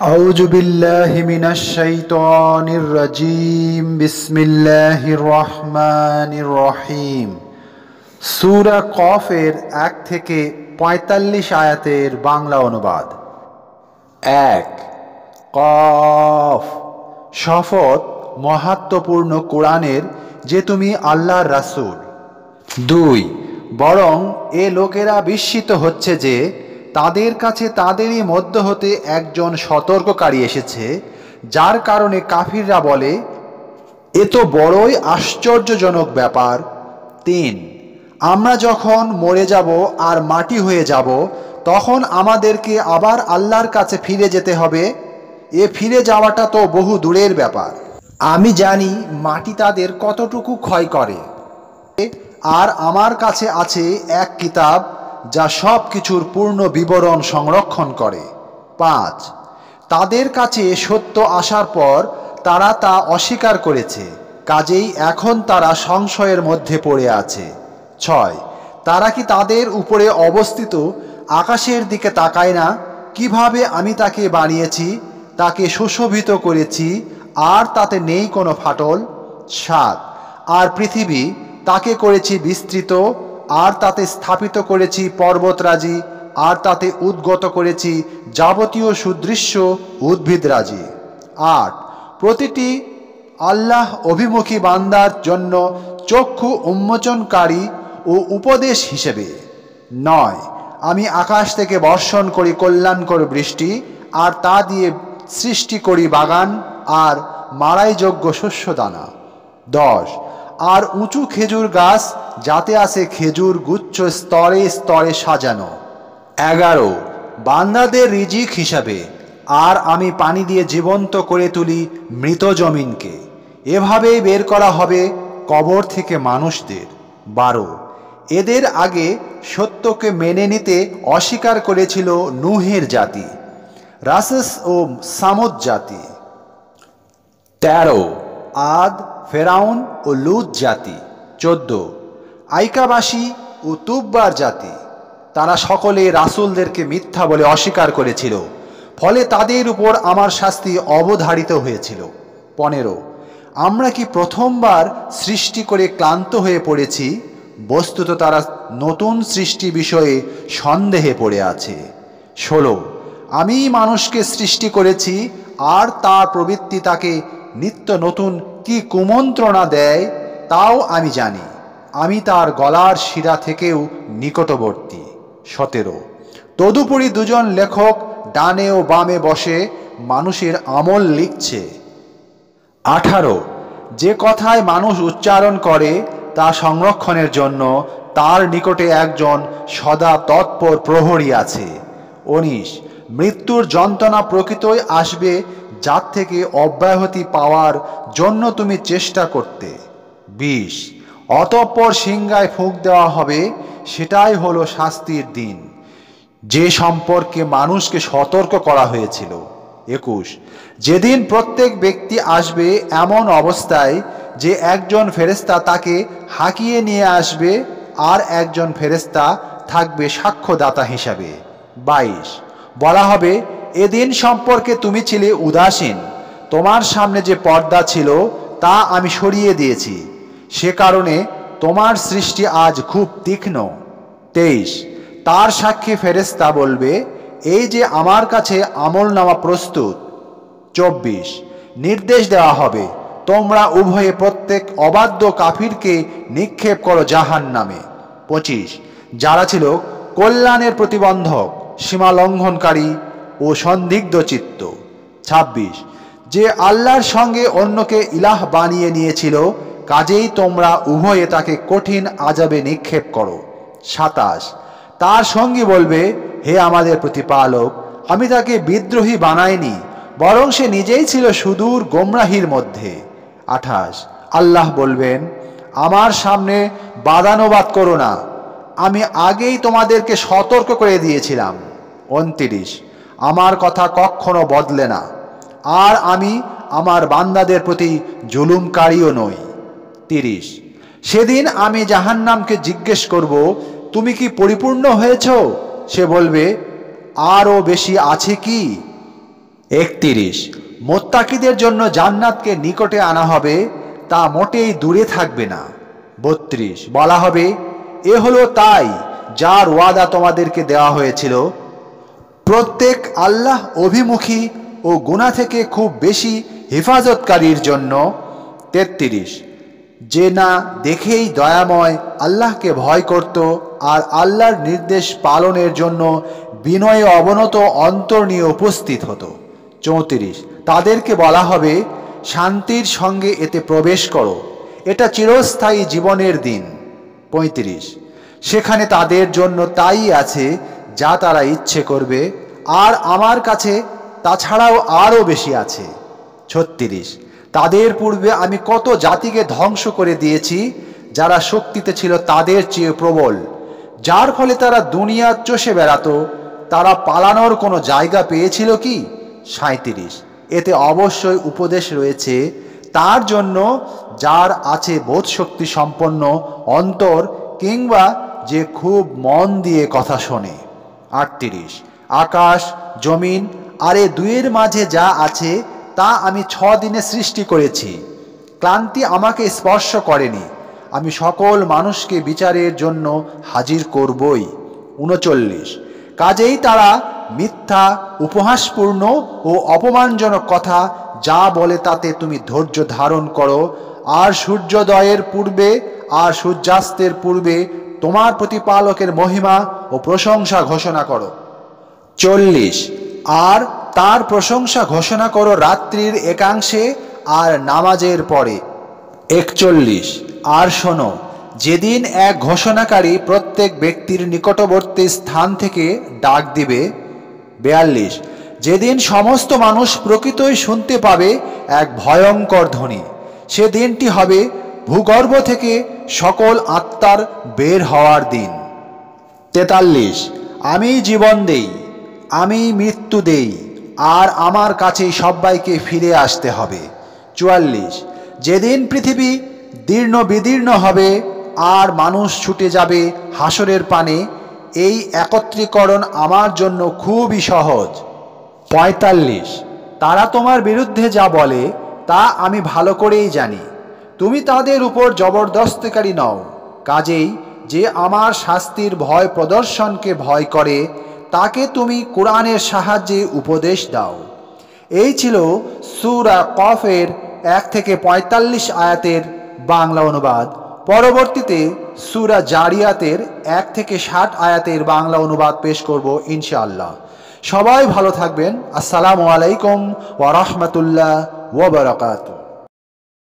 আউযু বিল্লাহি মিনাশ শাইতানির রাজীম। বিসমিল্লাহির রহমানির রহিম। সূরা কফের ১ থেকে ৪৫ আয়াতের বাংলা অনুবাদ। ১। কফ। শপথ মহাত্ম্যপূর্ণ কোরআনের যে তুমি আল্লাহর রাসূল। ২। বরং এ লোকেরা বিস্মিত হচ্ছে যে তাদের কাছে তাদেরই মধ্য হতে একজন সতর্ককারী এসেছে, যার কারণে কাফিররা বলে, এ তো বড়ই আশ্চর্যজনক ব্যাপার। ৩। আমরা যখন মরে যাব আর মাটি হয়ে যাব, তখন আমাদেরকে আবার আল্লাহর কাছে ফিরে যেতে হবে। এ ফিরে যাওয়াটা তো বহু দূরের ব্যাপার। আমি জানি মাটি তাদের কতটুকু ক্ষয় করে, আর আমার কাছে আছে এক কিতাব যা সব কিছুর পূর্ণ বিবরণ সংরক্ষণ করে। ৫। তাদের কাছে সত্য আসার পর তারা তা অস্বীকার করেছে, কাজেই এখন তারা সংশয়ের মধ্যে পড়ে আছে। ৬। তারা কি তাদের উপরে অবস্থিত আকাশের দিকে তাকায় না, কিভাবে আমি তাকে বানিয়েছি, তাকে সুশোভিত করেছি, আর তাতে নেই কোনো ফাটল। ৭। আর পৃথিবী, তাকে করেছি বিস্তৃত, আর তাতে স্থাপিত করেছি পর্বতরাজি, আর তাতে উদ্গত করেছি যাবতীয় সুদৃশ্য উদ্ভিদরাজি। ৮। প্রতিটি আল্লাহ অভিমুখী বান্দার জন্য চক্ষু উন্মোচনকারী ও উপদেশ হিসেবে। ৯। আমি আকাশ থেকে বর্ষণ করি কল্যাণকর বৃষ্টি, আর তা দিয়ে সৃষ্টি করি বাগান আর মাড়াইযোগ্য শস্যদানা। ১০। আর উঁচু খেজুর গাছ, যাতে আছে খেজুর গুচ্ছ স্তরে স্তরে সাজানো। ১১। বান্দাদের রিজিক হিসাবে। আর আমি পানি দিয়ে জীবন্ত করে তুলি মৃত জমিনকে, এভাবেই বের করা হবে কবর থেকে মানুষদের। ১২। এদের আগে সত্যকে মেনে নিতে অস্বীকার করেছিল নূহের জাতি, রাসেস ও সামুদ জাতি। ১৩। আদ, ফেরাউন ও লূত জাতি। ১৪। আইকাবাসী ও তুব্বার জাতি। তারা সকলে রাসূলদেরকে মিথ্যা বলে অস্বীকার করেছিল, ফলে তাদের উপর আমার শাস্তি অবধারিত হয়েছিল। ১৫। আমরা কি প্রথমবার সৃষ্টি করে ক্লান্ত হয়ে পড়েছি? বস্তুত তারা নতুন সৃষ্টি বিষয়ে সন্দেহে পড়ে আছে। ১৬। আমি মানুষকে সৃষ্টি করেছি, আর তার প্রবৃত্তি তাকে নিত্য নতুন কি কুমন্ত্রণা দেয়, তাও আমি জানি। আমি তার গলার শিরা থেকেও নিকটবর্তী। ১৭। তদুপরি দুজন লেখক ডানে ও বামে বসে মানুষের আমল লিখছে। ১৮। যে কথায় মানুষ উচ্চারণ করে তা সংরক্ষণের জন্য তার নিকটে একজন সদা তৎপর প্রহরী আছে। ১৯। মৃত্যুর যন্ত্রণা প্রকৃতই আসবে, যার থেকে অব্যাহতি পাওয়ার জন্য তুমি চেষ্টা করতে। ২০। অতঃপর সিংহায় ফুঁক দেওয়া হবে, সেটাই হলো শাস্তির দিন, যে সম্পর্কে মানুষকে সতর্ক করা হয়েছিল। ২১। যেদিন প্রত্যেক ব্যক্তি আসবে এমন অবস্থায় যে একজন ফেরেশতা তাকে হাঁকিয়ে নিয়ে আসবে, আর একজন ফেরেশতা থাকবে সাক্ষ্যদাতা হিসাবে। ২২। বলা হবে, এদিন সম্পর্কে তুমি ছিলে উদাসীন, তোমার সামনে যে পর্দা ছিল তা আমি সরিয়ে দিয়েছি, সে কারণে তোমার সৃষ্টি আজ খুব তীক্ষ্ণ। ২৩। তার সাক্ষী ফেরেশতা বলবে, এই যে আমার কাছে আমলনামা প্রস্তুত। ২৪। নির্দেশ দেওয়া হবে, তোমরা উভয়ে প্রত্যেক অবাধ্য কাফিরকে নিক্ষেপ করো জাহান্নামে। ২৫। যারা ছিল কল্যাণের প্রতিবন্ধক, সীমা লঙ্ঘনকারী ও সন্দিগ্ধ চিত্ত। ২৬। যে আল্লাহর সঙ্গে অন্যকে ইলাহ বানিয়ে নিয়েছিল, কাজেই তোমরা উভয়ে তাকে কঠিন আযাবে নিক্ষেপ করো। ২৭। তার সঙ্গী বলবে, হে আমাদের প্রতিপালক, আমি তাকে বিদ্রোহী বানাইনি, বরং সে নিজেই ছিল সুদূর গোমরাহির মধ্যে। ২৮। আল্লাহ বলবেন, আমার সামনে বাদানুবাদ করো না, আমি আগেই তোমাদেরকে সতর্ক করে দিয়েছিলাম। ২৯। আমার কথা কখনো বদলে না, আর আমি আমার বান্দাদের প্রতি জুলুমকারীও নই। ৩০। সেদিন আমি জাহান্নামকে জিজ্ঞেস করব, তুমি কি পরিপূর্ণ হয়েছ? সে বলবে, আরও বেশি আছে কি? 31 মুত্তাকিদের জন্য জান্নাতকে নিকটে আনা হবে, তা মোটেই দূরে থাকবে না। 32 বলা হবে, এ হলো তাই যার ওয়াদা তোমাদেরকে দেওয়া হয়েছিল। প্রত্যেক আল্লাহ অভিমুখী ও গুনাহ থেকে খুব বেশি হেফাজতকারীর জন্য। 33 যে না দেখেই দয়াময় আল্লাহকে ভয় করত আর আল্লাহর নির্দেশ পালনের জন্য বিনয়ে অবনত অন্তর নিয়ে উপস্থিত হতো। 34 তাদেরকে বলা হবে, শান্তির সঙ্গে এতে প্রবেশ করো, এটা চিরস্থায়ী জীবনের দিন। 35 সেখানে তাদের জন্য তাই আছে যা তারা ইচ্ছে করবে, আর আমার কাছে তাছাড়াও আরও বেশি আছে। 36 তাদের পূর্বে আমি কত জাতিকে ধ্বংস করে দিয়েছি যারা শক্তিতে ছিল তাদের চেয়ে প্রবল, যার ফলে তারা দুনিয়া চষে বেড়াতো। তারা পালানোর কোনো জায়গা পেয়েছিল কি? 37 এতে অবশ্যই উপদেশ রয়েছে তার জন্য যার আছে বোধশক্তি সম্পন্ন অন্তর, কিংবা যে খুব মন দিয়ে কথা শোনে। 38 আকাশ জমিন আর এ দুয়ের মাঝে যা আছে তা আমি 6 দিনে সৃষ্টি করেছি, ক্লান্তি আমাকে স্পর্শ করেনি, আমি সকল মানুষকে বিচারের জন্য হাজির করবই। 39 কাজেই তারা মিথ্যা, উপহাসপূর্ণ ও অপমানজনক কথা যা বলে তাতে তুমি ধৈর্য ধারণ করো, আর সূর্যোদয়ের পূর্বে আর সূর্যাস্তের পূর্বে তোমার প্রতিপালকের মহিমা ও প্রশংসা ঘোষণা করো। 40 আর তার প্রশংসা ঘোষণা করো রাত্রির একাংশে আর নামাজের পরে। 41 আর শোনো, যেদিন এক ঘোষণাকারী প্রত্যেক ব্যক্তির নিকটবর্তী স্থান থেকে ডাক দিবে। 42 যেদিন সমস্ত মানুষ প্রকৃতই শুনতে পাবে এক ভয়ঙ্কর ধ্বনি, সে দিনটি হবে ভূগর্ভ থেকে সকল আত্মার বের হওয়ার দিন। 43 আমি জীবন দেই, আমি মৃত্যু দেই, আর আমার কাছেই সবাইকে ফিরে আসতে হবে। 44 যেদিন পৃথিবী দীর্ণ বিদীর্ণ হবে আর মানুষ ছুটে যাবে হাসরের পানে, এই একত্রীকরণ আমার জন্য খুবই সহজ। 45 তারা তোমার বিরুদ্ধে যা বলে তা আমি ভালো করেই জানি, তুমি তাদের উপর জবরদস্তকারী নও, কাজেই যে আমার শাস্তির ভয় প্রদর্শনকে ভয় করে তাকে তুমি কোরআনের সাহায্যে উপদেশ দাও। এই ছিল সূরা কফের 1 থেকে 45 আয়াতের বাংলা অনুবাদ। পরবর্তীতে সূরা জারিয়াতের 1 থেকে 60 আয়াতের বাংলা অনুবাদ পেশ করব ইনশাআল্লাহ। সবাই ভালো থাকবেন। আসসালামু আলাইকুম ওয়া রাহমাতুল্লাহ ওয়া বারাকাতুহু।